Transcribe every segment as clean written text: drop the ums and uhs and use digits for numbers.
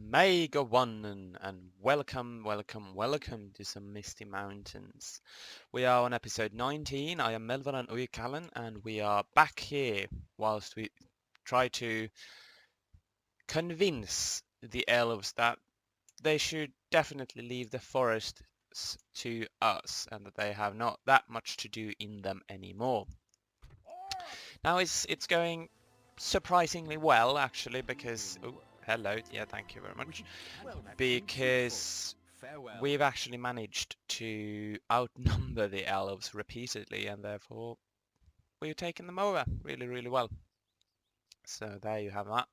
Mega one and welcome to some Misty Mountains. We are on episode 19. I am Melvin and Uykallen and we are back here whilst we try to convince the elves that they should definitely leave the forests to us and that they have not that much to do in them anymore. Now it's going surprisingly well actually because hello, yeah, thank you very much. Because we've actually managed to outnumber the elves repeatedly and therefore we've taken them over really well. So there you have that.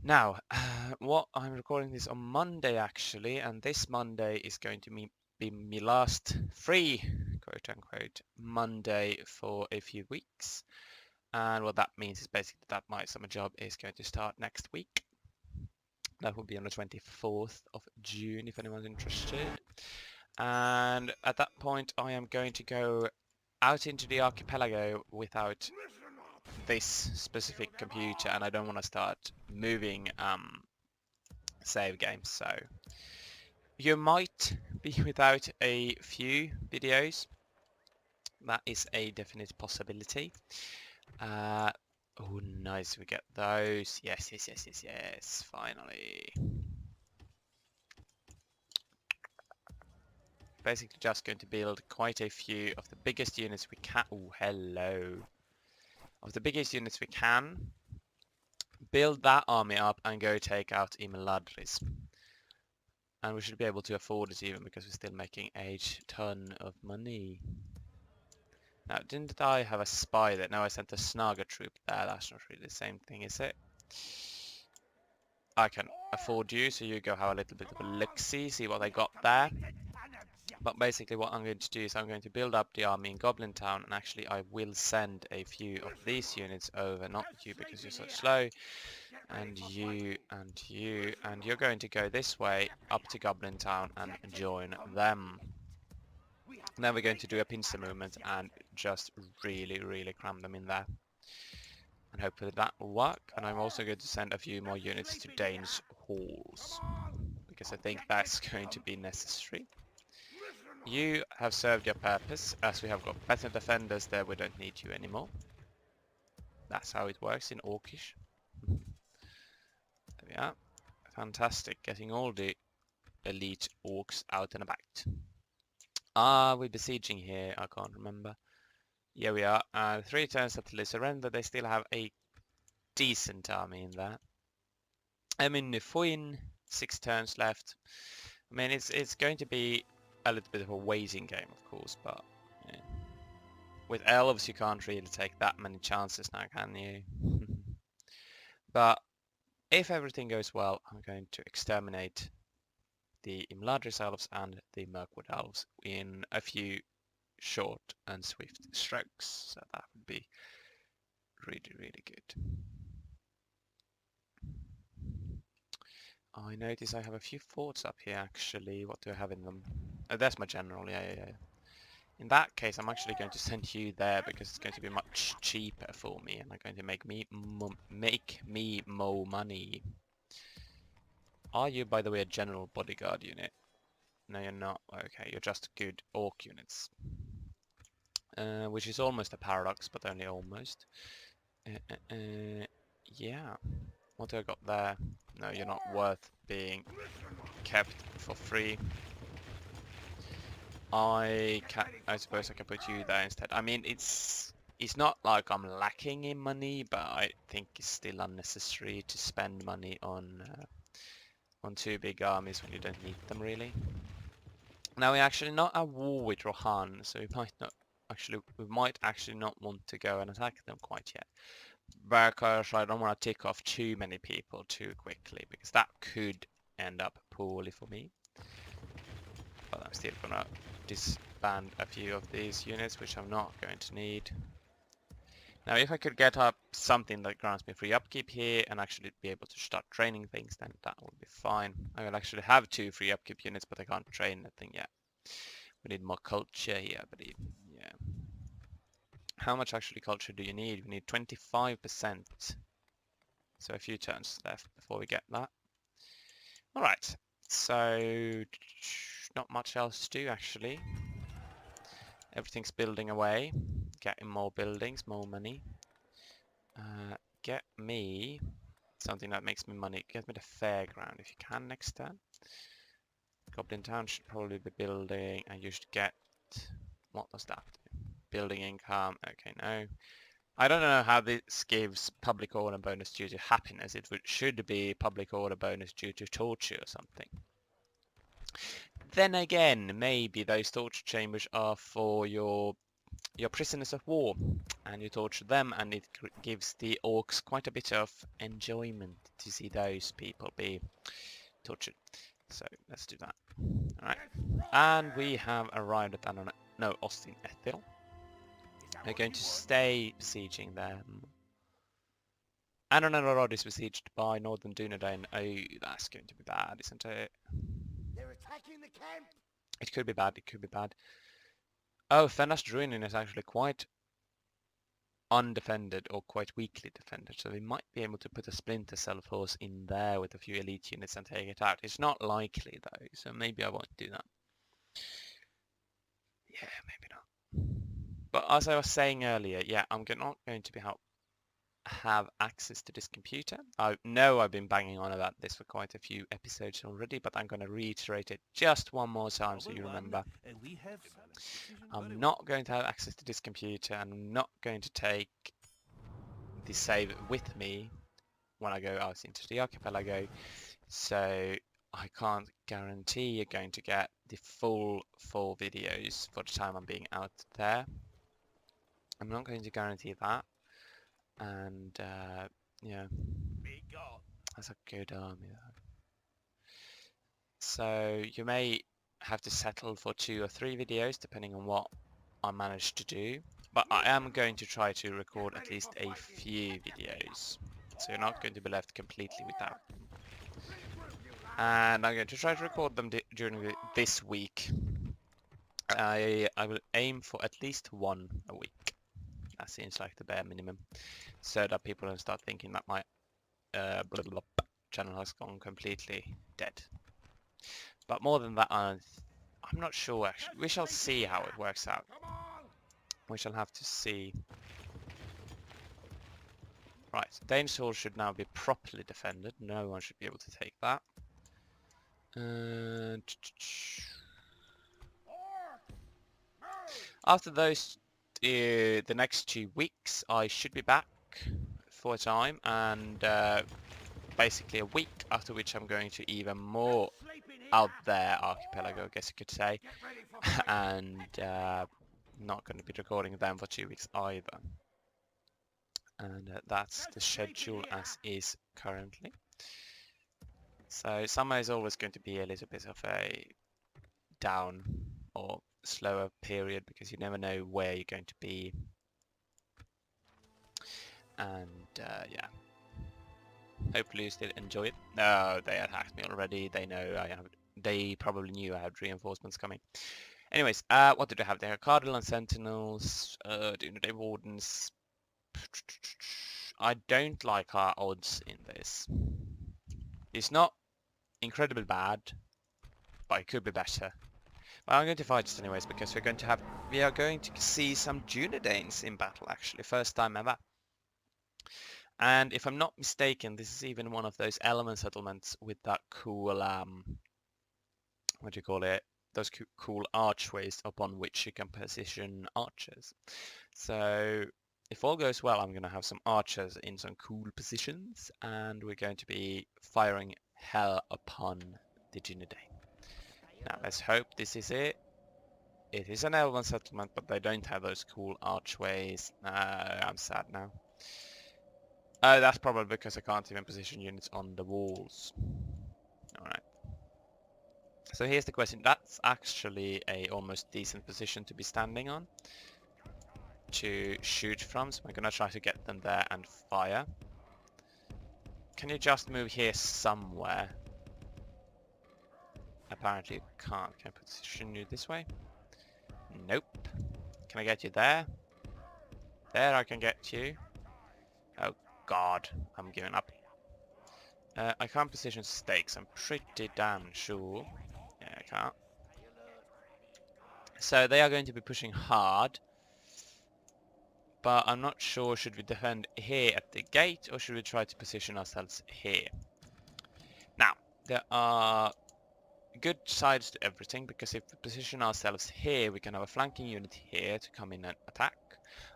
Now, what I'm recording this on Monday actually, and this Monday is going to be my last free, quote unquote, Monday for a few weeks. And what that means is basically that my summer job is going to start next week. That will be on the 24th of June if anyone's interested. And at that point I am going to go out into the archipelago without this specific computer, and I don't want to start moving save games, so you might be without a few videos. That is a definite possibility. Oh, nice, we get those. Yes, finally. Basically just going to build quite a few of the biggest units we can. Oh, hello. Of the biggest units we can. Build that army up and go take out Imladris. And we should be able to afford it even because we're still making a ton of money. Now, didn't I have a spy there? No, I sent a Snaga troop there. That's not really the same thing, is it? I can afford you, so you go have a little bit of a look-see, see what they got there. But basically what I'm going to do is I'm going to build up the army in Goblin Town, and actually I will send a few of these units over, not you because you're so slow, and you, and you, and you're going to go this way up to Goblin Town and join them. And then we're going to do a pincer movement and just really cram them in there. And hopefully that will work. And I'm also going to send a few more units to Dane's halls, because I think that's going to be necessary. You have served your purpose, as we have got better defenders there, we don't need you anymore. That's how it works in Orcish. There we are. Fantastic, getting all the elite orcs out and about. Are we besieging here? I can't remember. Yeah, we are. 3 turns until they surrender. They still have a decent army in there. I'm in Nufuin, 6 turns left. I mean, it's going to be a little bit of a waiting game, of course, but yeah. With elves, you can't really take that many chances now, can you? But if everything goes well, I'm going to exterminate the Imladris elves and the Mirkwood elves in a few short and swift strokes. So that would be really good. I notice I have a few forts up here actually. What do I have in them? Oh, that's my general, yeah. In that case, I'm actually going to send you there because it's going to be much cheaper for me, and I'm going to make me more money. Are you, by the way, a general bodyguard unit? No, you're not. Okay, you're just good orc units. Which is almost a paradox, but only almost. Yeah. What do I got there? No, you're not worth being kept for free. I suppose I can put you there instead. I mean, it's not like I'm lacking in money, but I think it's still unnecessary to spend money on 2 big armies when you don't need them really. Now we're actually not at war with Rohan, so we might actually not want to go and attack them quite yet. Because I don't want to tick off too many people too quickly, because that could end up poorly for me. But I'm still gonna disband a few of these units, which I'm not going to need. Now if I could get up something that grants me free upkeep here and actually be able to start training things, then that would be fine. I will actually have 2 free upkeep units, but I can't train anything yet. We need more culture here, I believe. Yeah. How much actually culture do you need? We need 25%. So a few turns left before we get that. Alright, so not much else to do actually. Everything's building away, getting more buildings, more money. Get me something that makes me money. Get me the fairground if you can next turn. Goblin Town should probably be building, and you should get... What was that? Building income. Okay, no. I don't know how this gives public order bonus due to happiness. It should be public order bonus due to torture or something. Then again, maybe those torture chambers are for your prisoners of war, and you torture them, and it gives the orcs quite a bit of enjoyment to see those people be tortured. So let's do that. Alright. And we have arrived at Austin Ethel. We're going to stay besieging them. Anonarod is besieged by Northern Dunedain. Oh, that's going to be bad, isn't it? They're attacking the camp. It could be bad, it could be bad. Oh, Fenast Ruinin is actually quite undefended or quite weakly defended, so we might be able to put a splinter cell force in there with a few elite units and take it out. It's not likely though, so maybe I won't do that. Yeah, maybe not. But as I was saying earlier, yeah, I'm not going to have access to this computer. I know I've been banging on about this for quite a few episodes already, but I'm going to reiterate it just one more time so you remember. I'm not going to have access to this computer, and I'm not going to take the save with me when I go out into the archipelago, so I can't guarantee you're going to get the full 4 videos for the time I'm being out there. I'm not going to guarantee that. And yeah, that's a good army though. So you may have to settle for 2 or 3 videos depending on what I manage to do, but I am going to try to record at least a few videos, so you're not going to be left completely without them. And I'm going to try to record them during this week. I will aim for at least 1 a week. That seems like the bare minimum, so that people don't start thinking that my channel has gone completely dead. But more than that, I'm not sure actually. We shall see how it works out. We shall have to see. Right, Danish Hall should now be properly defended. No one should be able to take that. After those, the next 2 weeks, I should be back for a time, and basically a week after which I'm going to even more out there archipelago, I guess you could say, and not going to be recording them for 2 weeks either. And that's the schedule as is currently. So summer is always going to be a little bit of a down or slower period because you never know where you're going to be. And yeah, hopefully you still enjoy it. No, they attacked me already. They know I have. They probably knew I had reinforcements coming. Anyways, what did I have there? Cardinal and Sentinels, Dunedain Wardens. I don't like our odds in this. It's not incredibly bad, but it could be better. But I'm going to fight it anyways because we are going to see some Dunedains in battle actually, first time ever. And if I'm not mistaken, this is even one of those element settlements with that cool what do you call it? Those cool archways upon which you can position archers. So if all goes well, I'm going to have some archers in some cool positions, and we're going to be firing hell upon the Dunedain. Now let's hope this is it. It is an elven settlement, but they don't have those cool archways. I'm sad now. That's probably because I can't even position units on the walls. Alright. So here's the question. That's actually a almost decent position to be standing on to shoot from, so I'm gonna try to get them there and fire. Can you just move here somewhere? Apparently you can't. Can I position you this way? Nope. Can I get you there? There I can get you. Oh god, I'm giving up. I can't position stakes, I'm pretty damn sure. Yeah, I can't. So they are going to be pushing hard. But I'm not sure, should we defend here at the gate or should we try to position ourselves here? Now, there are good sides to everything, because if we position ourselves here, we can have a flanking unit here to come in and attack.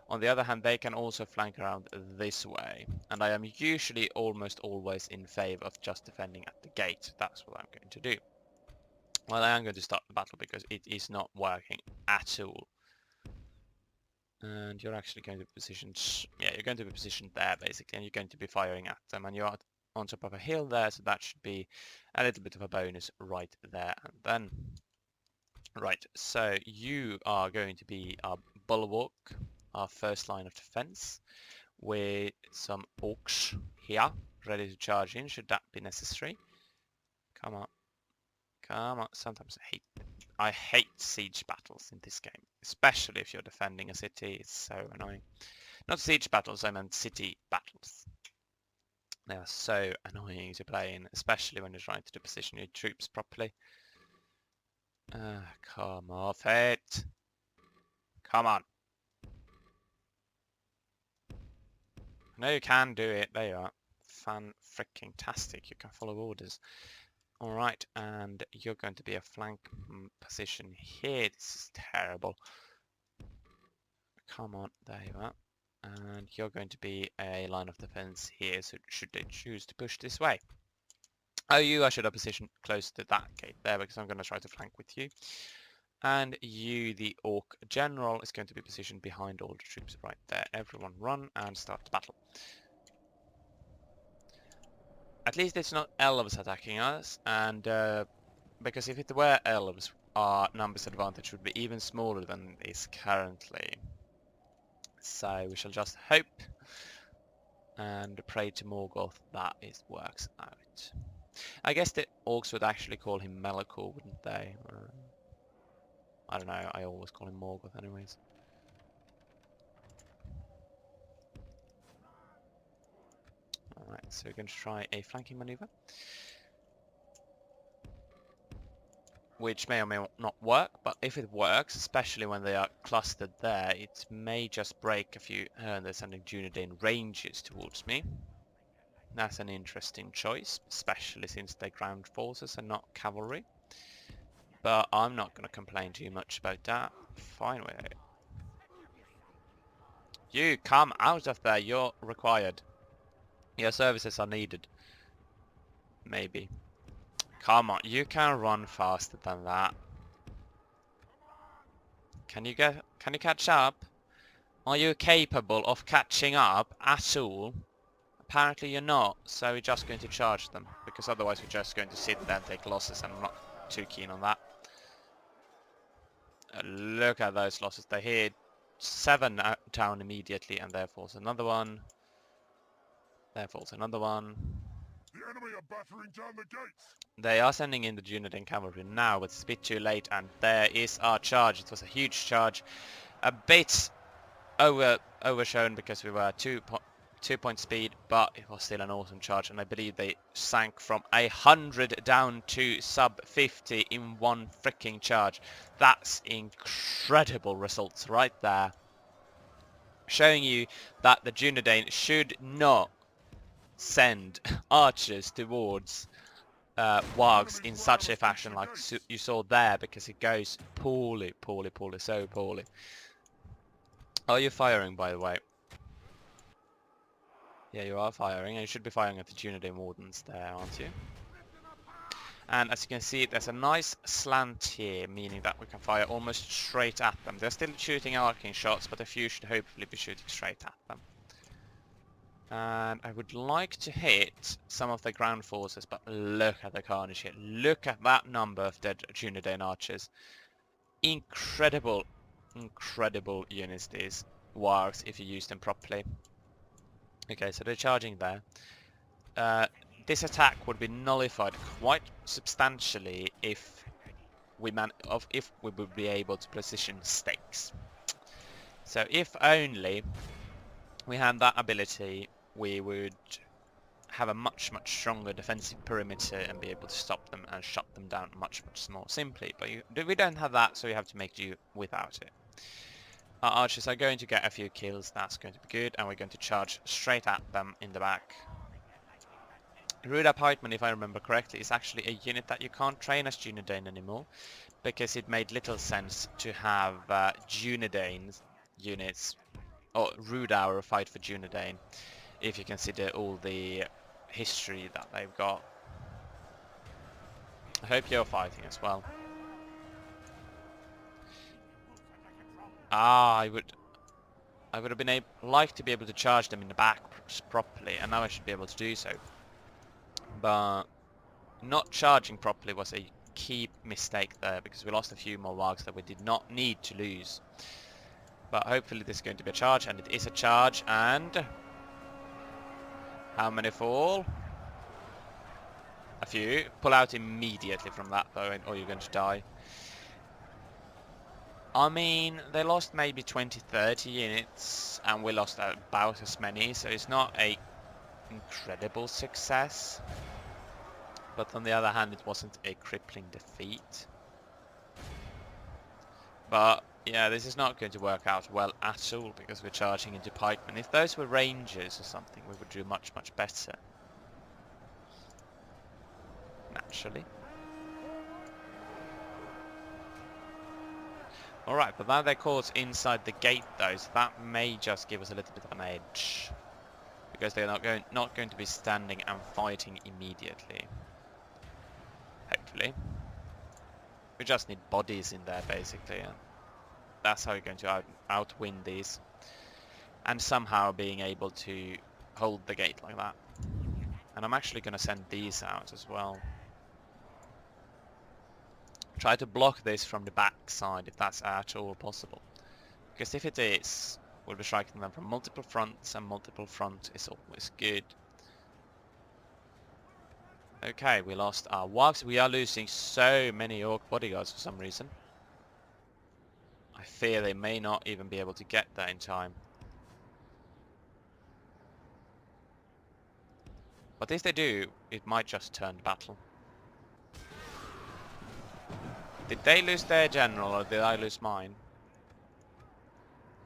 On the other hand, they can also flank around this way. And I am usually almost always in favor of just defending at the gate. That's what I'm going to do. Well, I am going to start the battle because it is not working at all. And you're actually going to be positioned, yeah, you're going to be positioned there basically, and you're going to be firing at them, and you're on top of a hill there, so that should be a little bit of a bonus right there and then. Right, so you are going to be our bulwark, our first line of defense, with some orcs here, ready to charge in should that be necessary. Come on. Come on. Sometimes I hate siege battles in this game, especially if you're defending a city. It's so annoying. Not siege battles, I meant city battles. They are so annoying to play in, especially when you're trying to position your troops properly. Come off it. Come on. I know you can do it. There you are. Fan-freaking-tastic. You can follow orders. Alright, and you're going to be a flank position here. This is terrible. Come on, there you are. And you're going to be a line of defense here, so should they choose to push this way. Oh, I should have positioned close to that gate there, because I'm going to try to flank with you. And you, the Orc General, is going to be positioned behind all the troops right there. Everyone run and start the battle. At least it's not elves attacking us, and because if it were elves, our numbers advantage would be even smaller than it is currently. So we shall just hope and pray to Morgoth that it works out. I guess the orcs would actually call him Melkor, wouldn't they? I don't know, I always call him Morgoth anyways. Alright, so we're going to try a flanking maneuver, which may or may not work, but if it works, especially when they are clustered there, it may just break a few, and they're sending Dunedain ranges towards me. That's an interesting choice, especially since they're ground forces and not cavalry. But I'm not going to complain too much about that. Fine with it. You come out of there, you're required. Your services are needed. Maybe. Come on, you can run faster than that. Can you catch up? Are you capable of catching up at all? Apparently you're not, so we're just going to charge them, because otherwise we're just going to sit there and take losses, and I'm not too keen on that. Look at those losses. They hit 7 down immediately, and there falls another one. There falls another one. The enemy are battering down the gates. They are sending in the Dunedain cavalry now, but it's a bit too late, and there is our charge. It was a huge charge. A bit overshown because we were 2-point speed, but it was still an awesome charge, and I believe they sank from 100 down to sub 50 in one freaking charge. That's incredible results right there, showing you that the Dunedain should not send archers towards wargs in such a fashion like you saw there, because it goes poorly, so poorly. Are you firing, by the way? Yeah, you are firing, and you should be firing at the Dunedain Wardens there, aren't you? And as you can see, there's a nice slant here, meaning that we can fire almost straight at them. They're still shooting arcing shots, but a few should hopefully be shooting straight at them. And I would like to hit some of the ground forces, but look at the carnage here. Look at that number of dead Dunedain archers. Incredible, incredible units these wargs if you use them properly. Okay, so they're charging there. This attack would be nullified quite substantially if we would be able to position stakes. So if only we had that ability, we would have a much stronger defensive perimeter and be able to stop them and shut them down much more simply. But we don't have that, so we have to make do without it. Our archers are going to get a few kills, that's going to be good, and we're going to charge straight at them in the back. Ruda Pikeman, if I remember correctly, is actually a unit that you can't train as Junidane anymore, because it made little sense to have Junidane units, or Ruda fight for Junidane, if you consider all the history that they've got. I hope you're fighting as well. I would have been like to be able to charge them in the back properly, and now I should be able to do so. But not charging properly was a key mistake there, because we lost a few more wargs that we did not need to lose. But hopefully this is going to be a charge, and it is a charge, and how many fall? A few. Pull out immediately from that though, or you're going to die. I mean, they lost maybe 20-30 units, and we lost about as many, so it's not a incredible success. But on the other hand, it wasn't a crippling defeat. But yeah, this is not going to work out well at all, because we're charging into pikemen. If those were rangers or something, we would do much better. Naturally. Alright, but now they're caught inside the gate though, so that may just give us a little bit of an edge. Because they're not going to be standing and fighting immediately. Hopefully. We just need bodies in there basically, and that's how we're going to outwin these. And somehow being able to hold the gate like that. And I'm actually going to send these out as well. Try to block this from the back side if that's at all possible. Because if it is, we'll be striking them from multiple fronts, and multiple front is always good. Okay, we lost our wargs. We are losing so many orc bodyguards for some reason. I fear they may not even be able to get there in time. But if they do, it might just turn battle. Did they lose their general, or did I lose mine?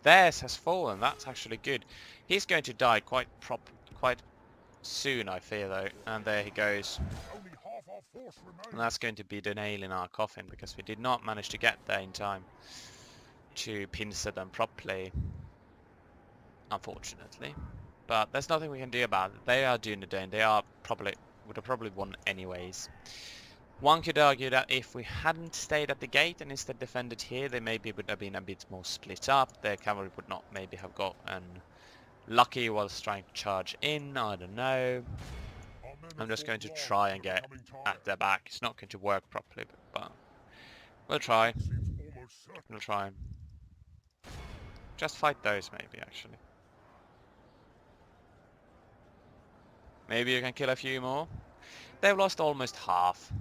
Theirs has fallen. That's actually good. He's going to die quite soon, I fear, though. And there he goes. Only half our force remains. And that's going to be the nail in our coffin, because we did not manage to get there in time to pincer them properly, unfortunately. But there's nothing we can do about it. They are Dunedain. They would have probably won anyways. One could argue that if we hadn't stayed at the gate and instead defended here, they maybe would have been a bit more split up. Their cavalry would not maybe have gotten lucky whilst trying to charge in. I don't know. I'm just going to try and get at their back. It's not going to work properly, but we'll try. We'll try. Just fight those maybe, actually. Maybe you can kill a few more. They've lost almost half.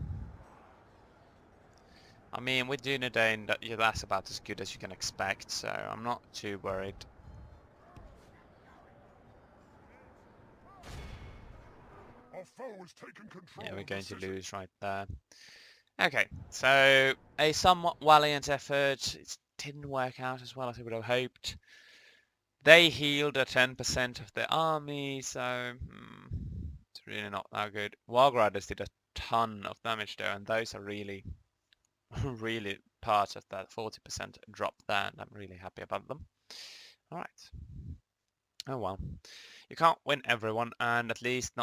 I mean, with Dunedain, that's about as good as you can expect, so I'm not too worried. Our foe has taken control. Yeah, we're going to lose right there. Okay, so a somewhat valiant effort. It didn't work out as well as I would have hoped. They healed a 10% of their army, so it's really not that good. Warg Riders did a ton of damage there, and those are really part of that 40% drop there, and I'm really happy about them. Alright. Oh well. You can't win everyone, and at least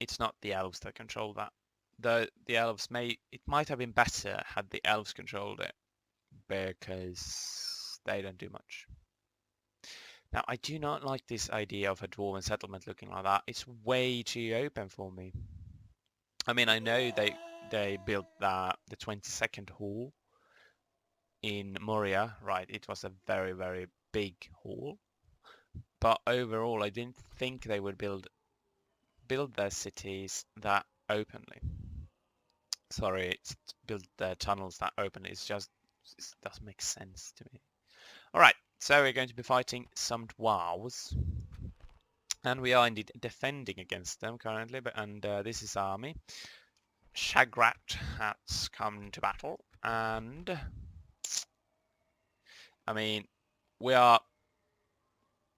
it's not the elves that control that. The elves it might have been better had the elves controlled it, because they don't do much. Now, I do not like this idea of a dwarven settlement looking like that. It's way too open for me. I mean, I know they built the 22nd hall in Moria, right? It was a very, very big hall. But overall, I didn't think they would build their cities that openly. Sorry, build their tunnels that openly. It doesn't make sense to me. All right, so we're going to be fighting some dwarves. And we are indeed defending against them currently, and this is army. Shagrat has come to battle, and I mean, we are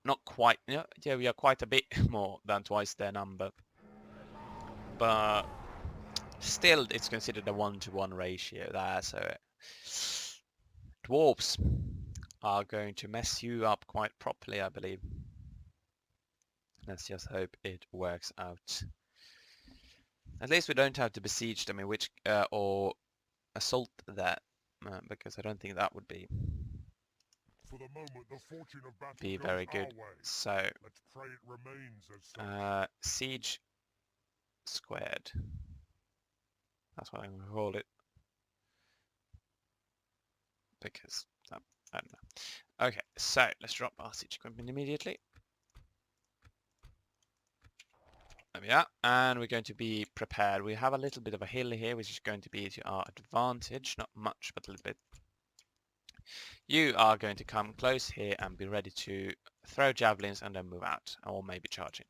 not quite, yeah, we are quite a bit more than twice their number, but still it's considered a 1-to-1 ratio there, so dwarves are going to mess you up quite properly, I believe. Let's just hope it works out. At least we don't have to besiege them, or assault that, because I don't think that would be For the moment, the fortune of battle goes very our good. way. So, Let's pray it remains as such. siege squared. That's what I'm going to call it. Because, I don't know. Okay, so let's drop our siege equipment immediately. There we are, and we're going to be prepared. We have a little bit of a hill here, which is going to be to our advantage. Not much, but a little bit. You are going to come close here and be ready to throw javelins and then move out, or maybe charging.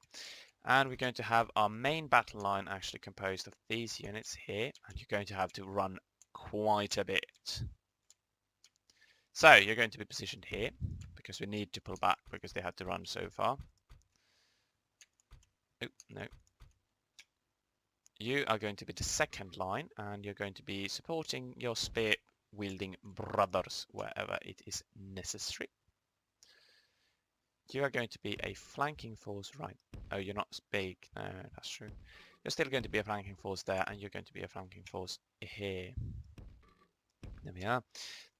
And we're going to have our main battle line actually composed of these units here, and you're going to have to run quite a bit. So you're going to be positioned here, because we need to pull back, because they had to run so far. Oh, no. You are going to be the second line, and you're going to be supporting your spear-wielding brothers wherever it is necessary. You are going to be a flanking force, right? Oh, you're not big. No, that's true. You're still going to be a flanking force there, and you're going to be a flanking force here. There we are.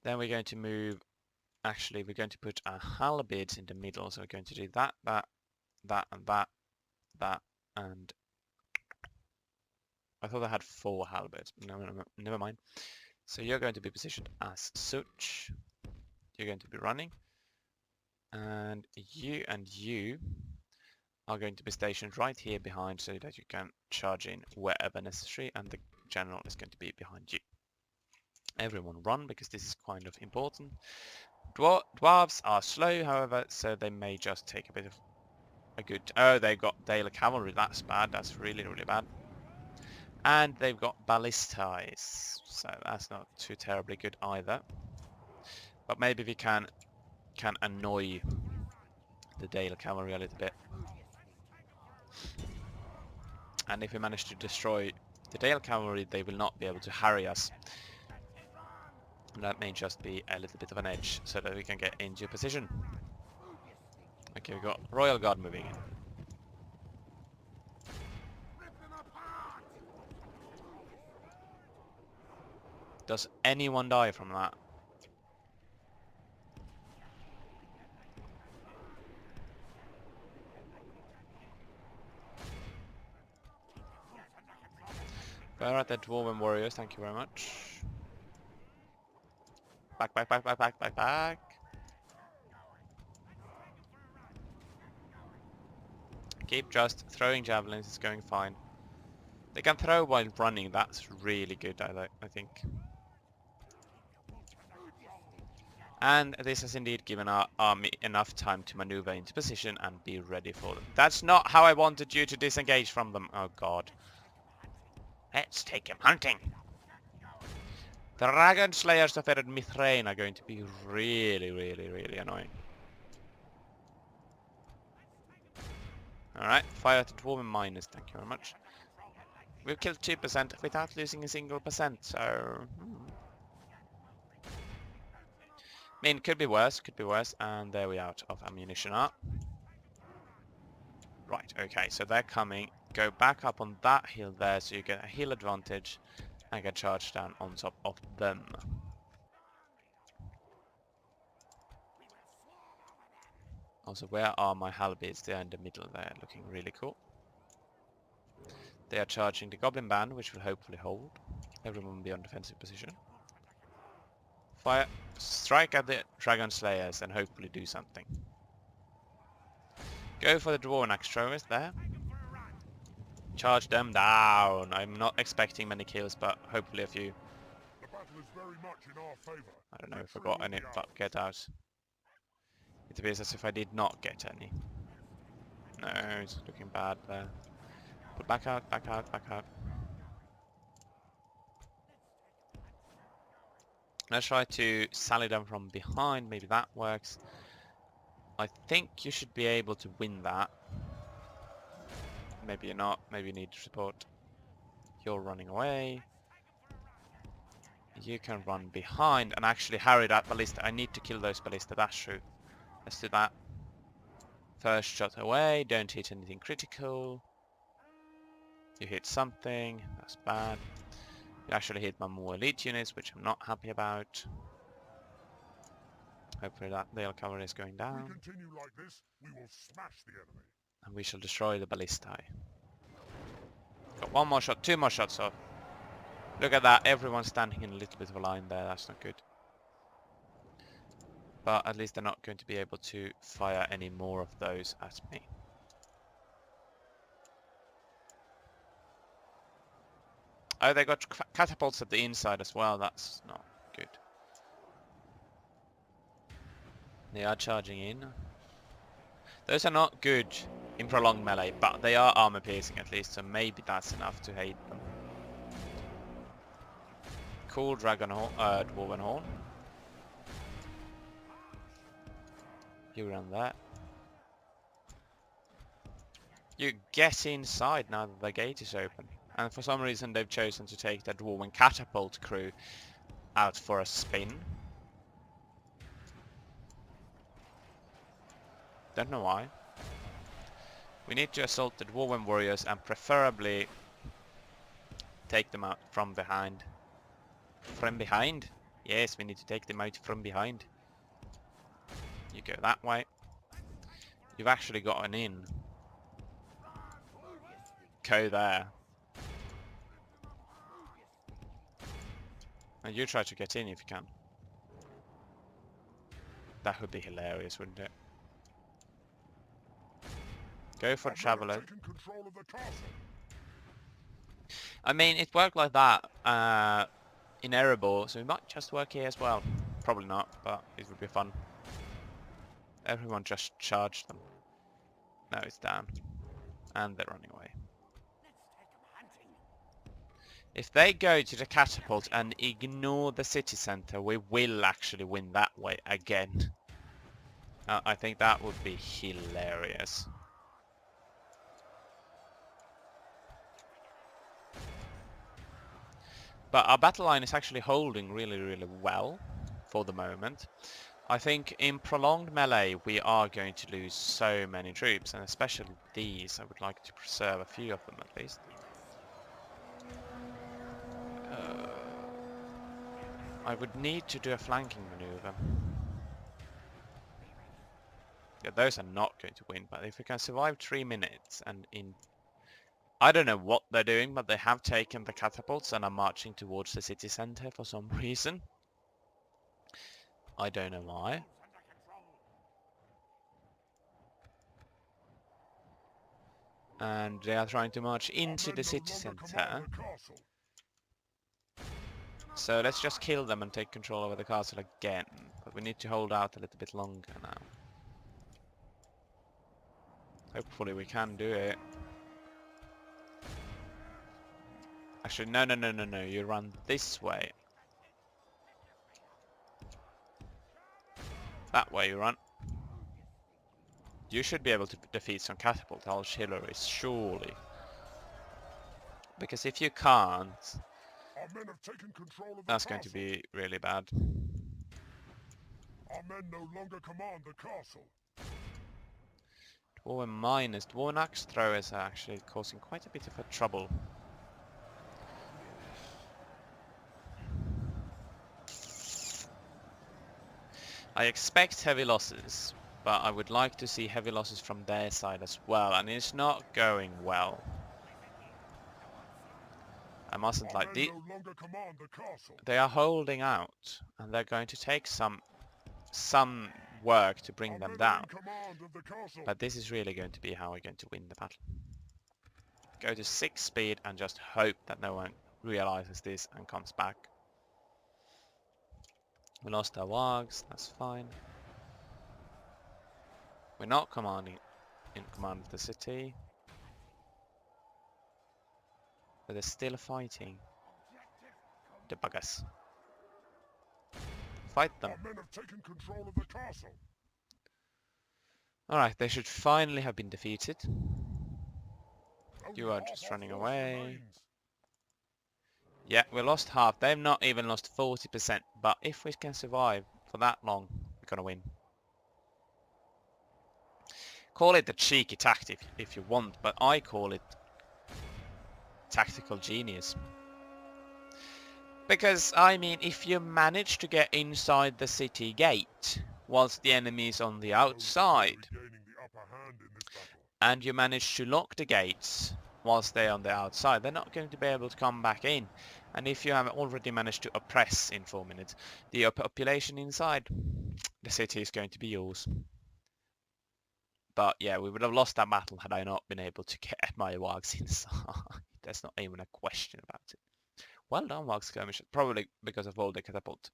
Then we're going to move. Actually, we're going to put our halberds in the middle. So we're going to do that, that, and that, and I thought I had 4 halberds. No, never mind. So you're going to be positioned as such. You're going to be running. And you are going to be stationed right here behind so that you can charge in wherever necessary, and the general is going to be behind you. Everyone run, because this is kind of important. Dwarves are slow, however, so they may just take a bit of a good... Oh, they got DaC cavalry. That's bad. That's really, really bad. And they've got ballistas, so that's not too terribly good either. But maybe we can annoy the DaC cavalry a little bit. And if we manage to destroy the DaC cavalry, they will not be able to harry us. And that may just be a little bit of an edge, so that we can get into position. Okay, we've got Royal Guard moving in. Does anyone die from that? Where are the Dwarven warriors? Thank you very much. Back, back, back, back, back, back, back. Keep just throwing javelins, it's going fine. They can throw while running, that's really good, I think. And this has indeed given our army enough time to maneuver into position and be ready for them. That's not how I wanted you to disengage from them. Oh god. Let's take him hunting. The Dragon Slayers of Ered Mithrain are going to be really, really, really annoying. Alright, fire at the Dwarven miners, thank you very much. We've killed 2% without losing a single percent, so... I mean, could be worse, and there we are out of ammunition up. Right, okay, so they're coming. Go back up on that hill there, so you get a hill advantage, and get charged down on top of them. Also, where are my halberds? They're in the middle there, looking really cool. They are charging the Goblin Band, which will hopefully hold. Everyone will be on defensive position. Fire, strike at the Dragon Slayers and hopefully do something. Go for the Dwarven Axe Throwers there. Charge them down. I'm not expecting many kills, but hopefully a few. The battle is very much in our favor. I don't know if I got any, but get out. It appears as if I did not get any. No, it's looking bad there. Put back out, back out, back out. Let's try to sally them from behind. Maybe that works. I think you should be able to win that. Maybe you're not. Maybe you need support. You're running away. You can run behind and actually harry that ballista. I need to kill those ballista. That's true. Let's do that. First shot away. Don't hit anything critical. You hit something. That's bad. You actually hit my more elite units, which I'm not happy about. Hopefully that the cavalry is going down. If we continue like this, we will smash the enemy. And we shall destroy the ballistae. Got one more shot, two more shots off. Look at that, everyone's standing in a little bit of a line there, that's not good. But at least they're not going to be able to fire any more of those at me. Oh, they got catapults at the inside as well, that's not good. They are charging in. Those are not good in prolonged melee, but they are armor piercing at least, so maybe that's enough to hate them. Cool Dwarven Horn. You run that. You get inside now that the gate is open. And for some reason they've chosen to take the Dwarven Catapult crew out for a spin. Don't know why. We need to assault the Dwarven warriors and preferably take them out from behind. From behind? Yes, we need to take them out from behind. You go that way. You've actually got an in. Go there. And you try to get in if you can. That would be hilarious, wouldn't it? Go for Traveller. I mean, it worked like that in Erebor, so it might just work here as well. Probably not, but it would be fun. Everyone just charged them. Now it's down. And they're running away. If they go to the catapult and ignore the city center, we will actually win that way again. I think that would be hilarious. But our battle line is actually holding really, really well for the moment. I think in prolonged melee we are going to lose so many troops, and especially these. I would like to preserve a few of them at least. I would need to do a flanking maneuver. Yeah, those are not going to win, but if we can survive 3 minutes and in... I don't know what they're doing, but they have taken the catapults and are marching towards the city center for some reason. I don't know why. And they are trying to march into the city center. So let's just kill them and take control over the castle again. But we need to hold out a little bit longer now. Hopefully we can do it. Actually, no. You run this way. That way you run. You should be able to defeat some catapult artilleries, surely. Because if you can't, that's going to be really bad. Our men no longer command the castle. Dwarven miners, Dwarven axe throwers are actually causing quite a bit of a trouble. I expect heavy losses, but I would like to see heavy losses from their side as well, and it's not going well. I mustn't like the... They are holding out, and they're going to take some work to bring them down. But this is really going to be how we're going to win the battle. Go to 6 speed and just hope that no one realizes this and comes back. We lost our wargs, that's fine. We're not commanding in command of the city. But they're still fighting. The buggers. Fight them. Our men have taken control of the castle. Alright, they should finally have been defeated. Only You are half just our running force away. remains. Yeah, we lost half. They've not even lost 40%. But if we can survive for that long, we're gonna win. Call it a cheeky tactic if you want, but I call it tactical genius. Because, I mean, if you manage to get inside the city gate whilst the enemy is on the outside, Regaining the upper hand in this battle. and you manage to lock the gates whilst they're on the outside, they're not going to be able to come back in. And if you have already managed to oppress in 4 minutes the population inside, the city is going to be yours. But yeah, we would have lost that battle had I not been able to get my wargs inside. There's not even a question about it. Well done, warg skirmishers. Probably because of all the catapult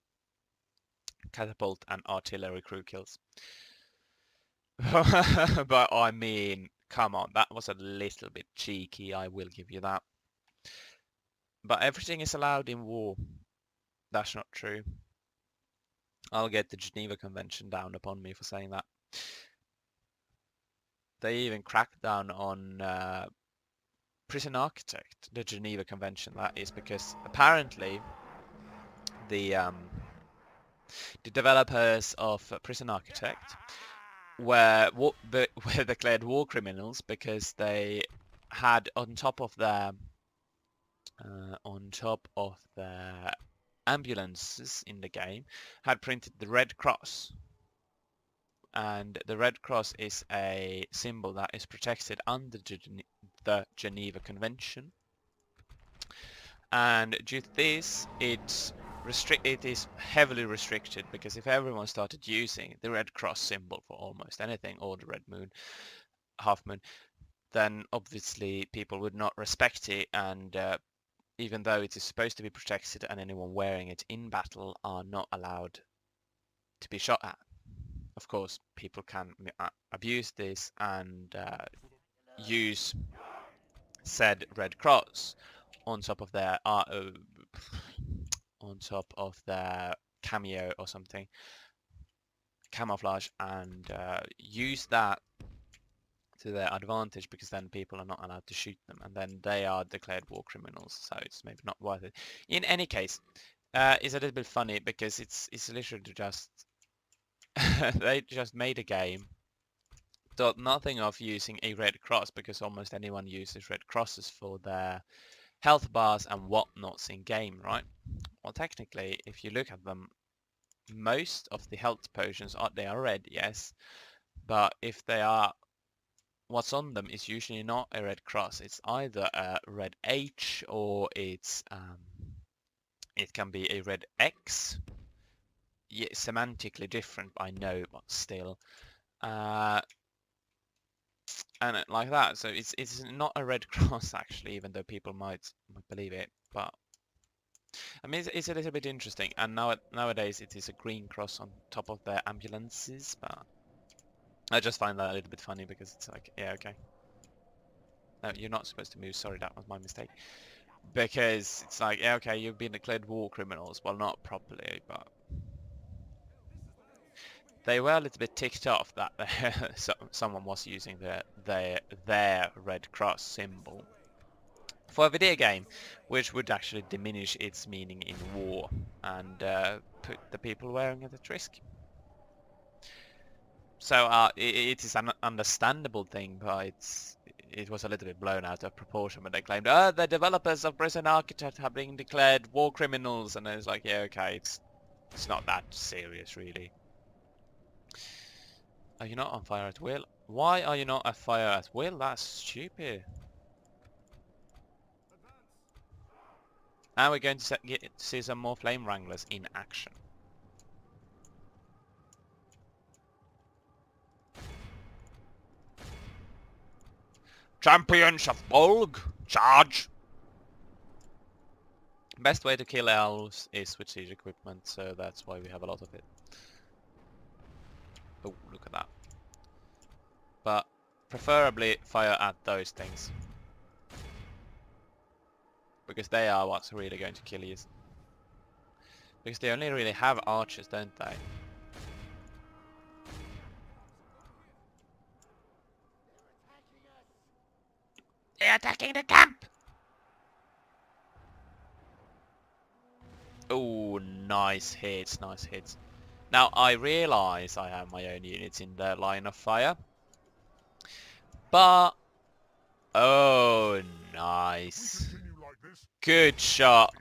and artillery crew kills. But I mean, come on, that was a little bit cheeky, I will give you that. But everything is allowed in war. That's not true. I'll get the Geneva Convention down upon me for saying that. They even cracked down on Prison Architect, the Geneva Convention, that is, because apparently the developers of Prison Architect were declared war criminals because they had on top of their ambulances in the game had printed the Red Cross, and the Red Cross is a symbol that is protected under the Geneva Convention, and due to this it is heavily restricted, because if everyone started using the Red Cross symbol for almost anything, or the red moon, half moon, then obviously people would not respect it, and even though it is supposed to be protected and anyone wearing it in battle are not allowed to be shot at. Of course, people can abuse this and use said Red Cross on top of their cameo or something, camouflage, and use that to their advantage, because then people are not allowed to shoot them, and then they are declared war criminals, so it's maybe not worth it. In any case, it's a little bit funny because it's literally just they just made a game, thought nothing of using a Red Cross, because almost anyone uses Red Crosses for their health bars and whatnots in game, right? Well, technically, if you look at them, most of the health potions they are red, yes, but if they are, what's on them is usually not a Red Cross. It's either a red H, or it's it can be a red X. Yeah, semantically different, I know, but still. And like that, so it's not a Red Cross actually, even though people might believe it. But I mean, it's a little bit interesting. And nowadays it is a green cross on top of their ambulances, but I just find that a little bit funny, because it's like, yeah, okay. No, you're not supposed to move. Sorry, that was my mistake. Because it's like, yeah, okay, you've been declared war criminals. Well, not properly, but they were a little bit ticked off that someone was using their Red Cross symbol for a video game, which would actually diminish its meaning in war and put the people wearing it at risk. So it is an understandable thing, but it was a little bit blown out of proportion when they claimed, the developers of Prison Architect have been declared war criminals, and it's like, yeah, okay, it's not that serious, really. Are you not on fire at will? Why are you not at fire at will? That's stupid. And we're going to get to see some more Flame Wranglers in action. Champions of Bolg, charge! Best way to kill elves is with siege equipment, so that's why we have a lot of it. Oh, look at that. But Preferably fire at those things. Because they are what's really going to kill you. Because they only really have archers, don't they? They're attacking the camp! Oh, nice hits, nice hits. Now, I realise I have my own units in the line of fire. But... Oh, nice. Continue like this. Good shot.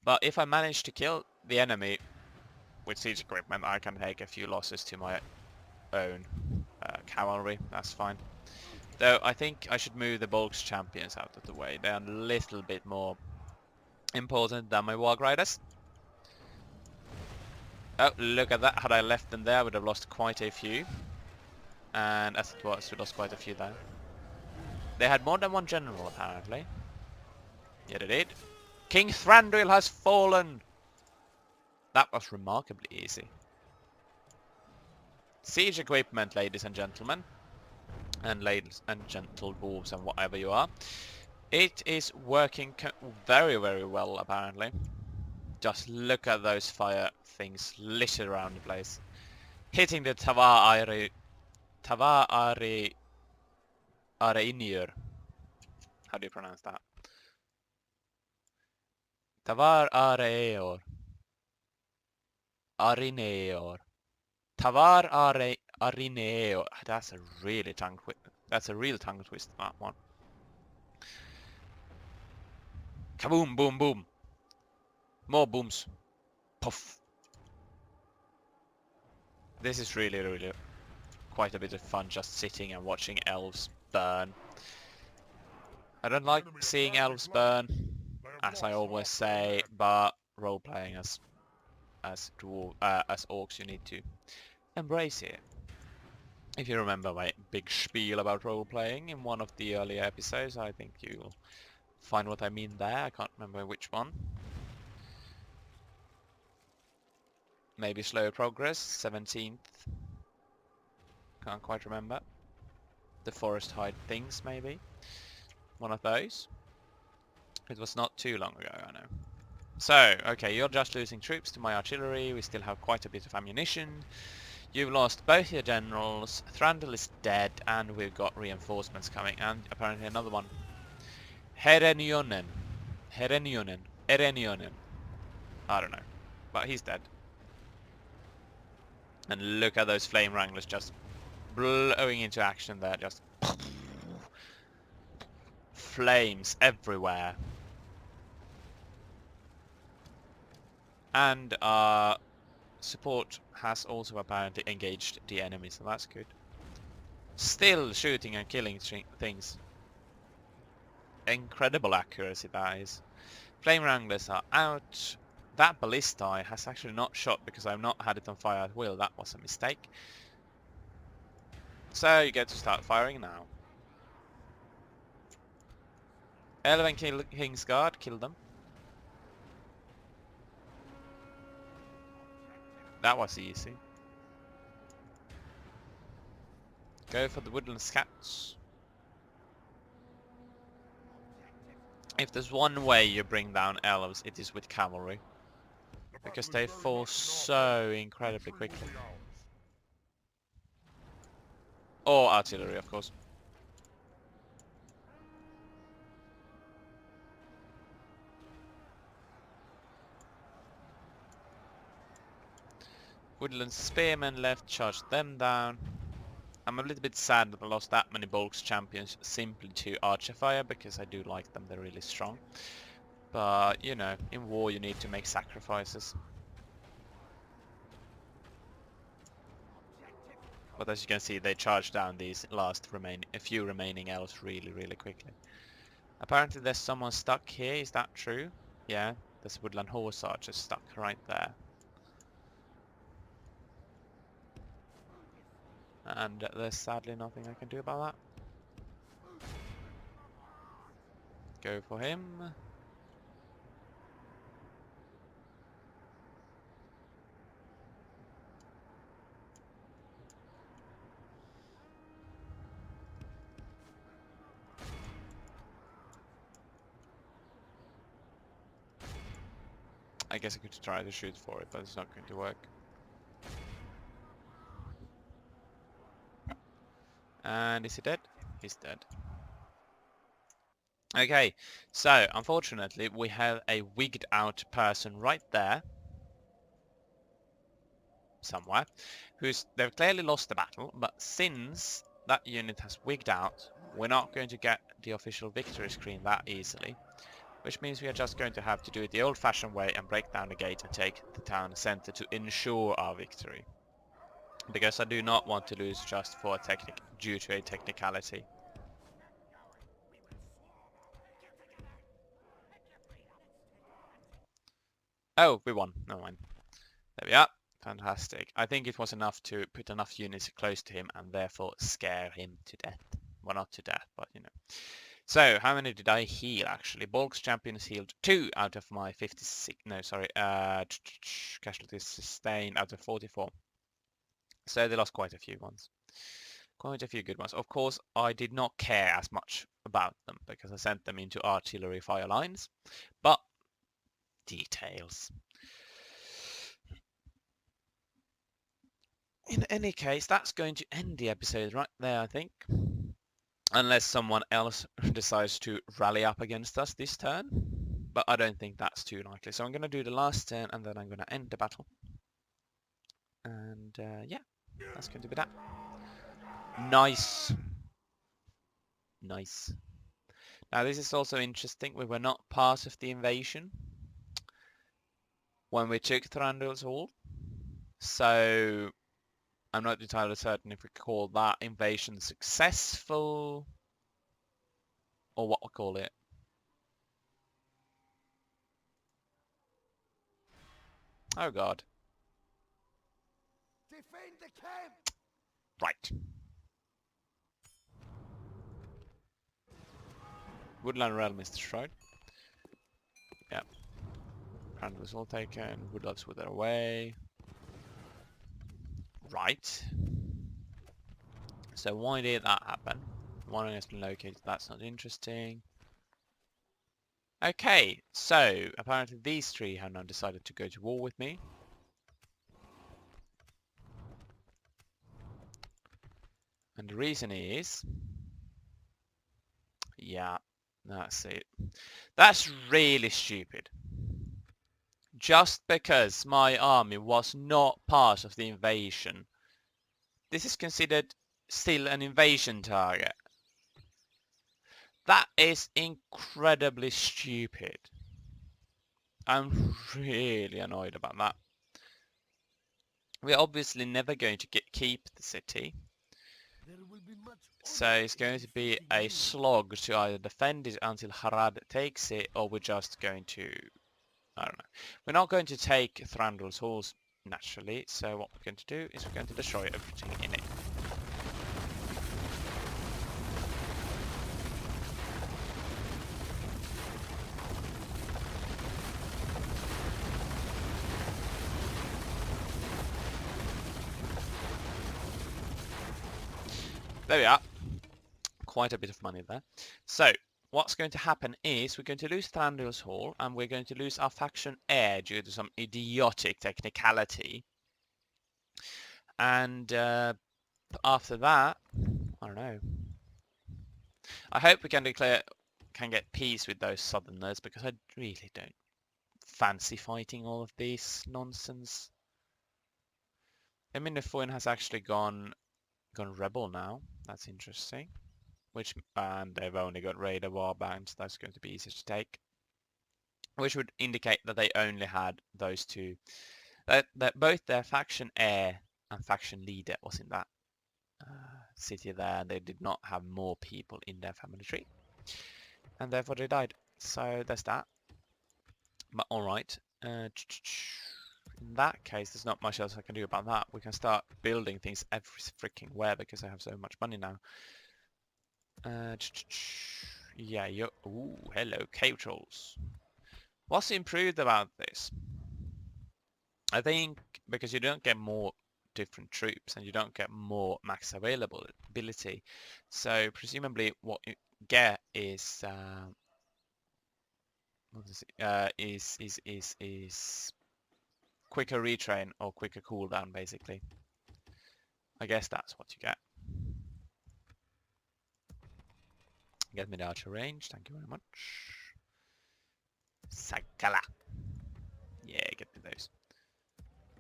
But if I manage to kill the enemy with siege equipment, I can take a few losses to my own cavalry. That's fine. Though I think I should move the Bulk's champions out of the way. They're a little bit more important than my Warg Riders. Oh, look at that. Had I left them there, I would have lost quite a few. And as it was, we lost quite a few there. They had more than one general, apparently. Yeah, they did. King Thranduil has fallen! That was remarkably easy. Siege equipment, ladies and gentlemen. And ladies and gentle dwarves and whatever you are. It is working very, very well, apparently. Just look at those fire things littered around the place. Hitting the Areinir. How do you pronounce that? Tavar Areor. Arineor. Tavar Arineo. That's a really tongue twister. That's a real tongue twist, that one. Kaboom, boom, boom. More booms. Puff. This is really, really quite a bit of fun just sitting and watching elves burn. I don't like seeing elves burn, as I always say, but role-playing as orcs, you need to embrace it. If you remember my big spiel about role-playing in one of the earlier episodes, I think you'll find what I mean there. I can't remember which one. Maybe slow progress, 17th. Can't quite remember. The forest hide things, maybe. One of those. It was not too long ago, I know. So, okay, you're just losing troops to my artillery. We still have quite a bit of ammunition. You've lost both your generals. Thranduil is dead, and we've got reinforcements coming, and apparently another one. Herenionen. Herenionen. Herenionen. I don't know. But he's dead. And look at those flame wranglers just blowing into action there. Just flames everywhere. And support has also apparently engaged the enemy, so that's good. Still shooting and killing things. Incredible accuracy that is. Flame wranglers are out. That ballistae has actually not shot because I've not had it on fire at will. That was a mistake. So you get to start firing now. Elven Kingsguard, kill them. That was easy. Go for the woodland scouts. If there's one way you bring down elves, it is with cavalry. Because they fall so incredibly quickly. Or artillery, of course. Woodland spearmen left, charge them down. I'm a little bit sad that I lost that many Bulks champions simply to archer fire, because I do like them, they're really strong. But, you know, in war you need to make sacrifices. But as you can see, they charge down these a few remaining elves really, really quickly. Apparently there's someone stuck here, is that true? Yeah, there's woodland horse archers stuck right there. And there's sadly nothing I can do about that. Go for him. I guess I could try to shoot for it, but it's not going to work. And is he dead? He's dead. Okay, so unfortunately we have a wigged out person right there, somewhere, they've clearly lost the battle, but since that unit has wigged out, we're not going to get the official victory screen that easily, which means we are just going to have to do it the old-fashioned way and break down the gate and take the town center to ensure our victory. Because I do not want to lose just for due to a technicality. Oh, we won. Never mind. There we are. Fantastic. I think it was enough to put enough units close to him and therefore scare him to death. Well, not to death, but you know. So, how many did I heal actually? Bulk's champions healed 2 out of my 56. No, sorry. Casualties sustained out of 44. So they lost quite a few ones. Quite a few good ones. Of course, I did not care as much about them because I sent them into artillery fire lines. But details. In any case, that's going to end the episode right there, I think. Unless someone else decides to rally up against us this turn. But I don't think that's too likely. So I'm going to do the last turn and then I'm going to end the battle. And yeah, that's going to be that. Nice. Nice. Now this is also interesting. We were not part of the invasion when we took Thranduil's Hall. So I'm not entirely certain if we call that invasion successful or what we call it. Oh god. Defend the camp! Right. Woodland Realm is destroyed. Yeah. Thranduil was all taken. Woodlots were their way. Right. So why did that happen? One has been located. That's not interesting. Okay, so apparently these three have now decided to go to war with me. And the reason is... yeah, that's it. That's really stupid. Just because my army was not part of the invasion, this is considered still an invasion target. That is incredibly stupid. I'm really annoyed about that. We're obviously never going to keep the city. So it's going to be a slog to either defend it until Harad takes it, or we're just going to... I don't know. We're not going to take Thranduil's halls, naturally, so what we're going to do is we're going to destroy everything in it. There we are. Quite a bit of money there. So, what's going to happen is we're going to lose Thranduil's Hall and we're going to lose our faction heir due to some idiotic technicality. And after that, I don't know. I hope we can get peace with those southerners because I really don't fancy fighting all of this nonsense. I mean, if one has actually gone rebel now. That's interesting. And they've only got Raider Warbands. That's going to be easy to take. Which would indicate that they only had those two. That both their faction heir and faction leader was in that city there. And they did not have more people in their family tree. And therefore they died. So there's that. But alright. In that case, there's not much else I can do about that. We can start building things every freaking where because I have so much money now. Yeah, ooh, hello, cave trolls. What's improved about this? I think because you don't get more different troops and you don't get more max availability. So presumably what you get is is quicker retrain or quicker cooldown, basically. I guess that's what you get. Get me the archer range, thank you very much. Sakala. Yeah, get me those.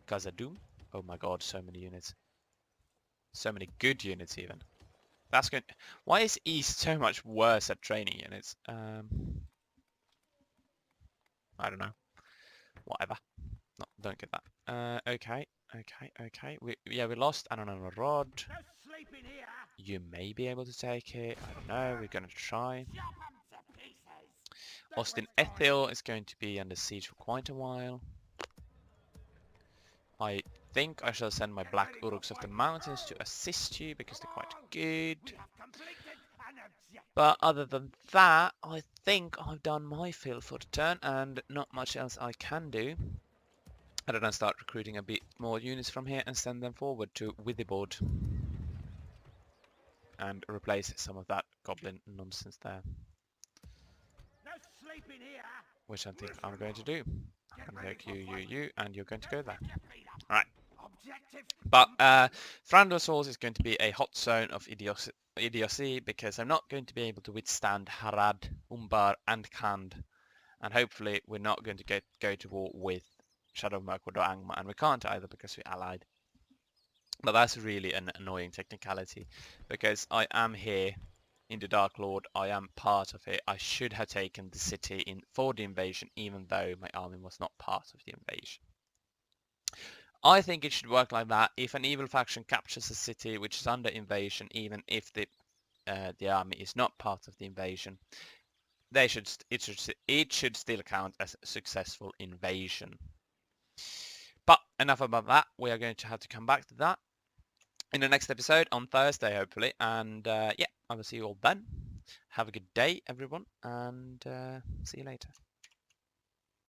Gazadoom. Oh my god, so many units. So many good units even. That's good. Why is East so much worse at training units? I don't know. Whatever. No, don't get that. Okay. We lost Anonymous Rod. You may be able to take it. I don't know. We're going to try. Austin Ethel is going to be under siege for quite a while. I think I shall send my Black Uruks of the Mountains to assist you because they're quite good. But other than that, I think I've done my fill for the turn and not much else I can do. Other than start recruiting a bit more units from here and send them forward to Withyboard. And replace some of that goblin nonsense there. Which I think I'm going to do. I'm going to take you, and you're going to go there. Alright. But Thranduil's Halls is going to be a hot zone of idiocy because I'm not going to be able to withstand Harad, Umbar and Khand. And hopefully we're not going to go to war with Shadow of Mirkwood or Angmar, and we can't either because we're allied. But that's really an annoying technicality because I am here in the Dark Lord. I am part of it. I should have taken the city for the invasion even though my army was not part of the invasion. I think it should work like that. If an evil faction captures a city which is under invasion, even if the army is not part of the invasion, it should still count as a successful invasion. But enough about that. We are going to have to come back to that in the next episode on Thursday, hopefully. And yeah, I will see you all then. Have a good day, everyone, and see you later.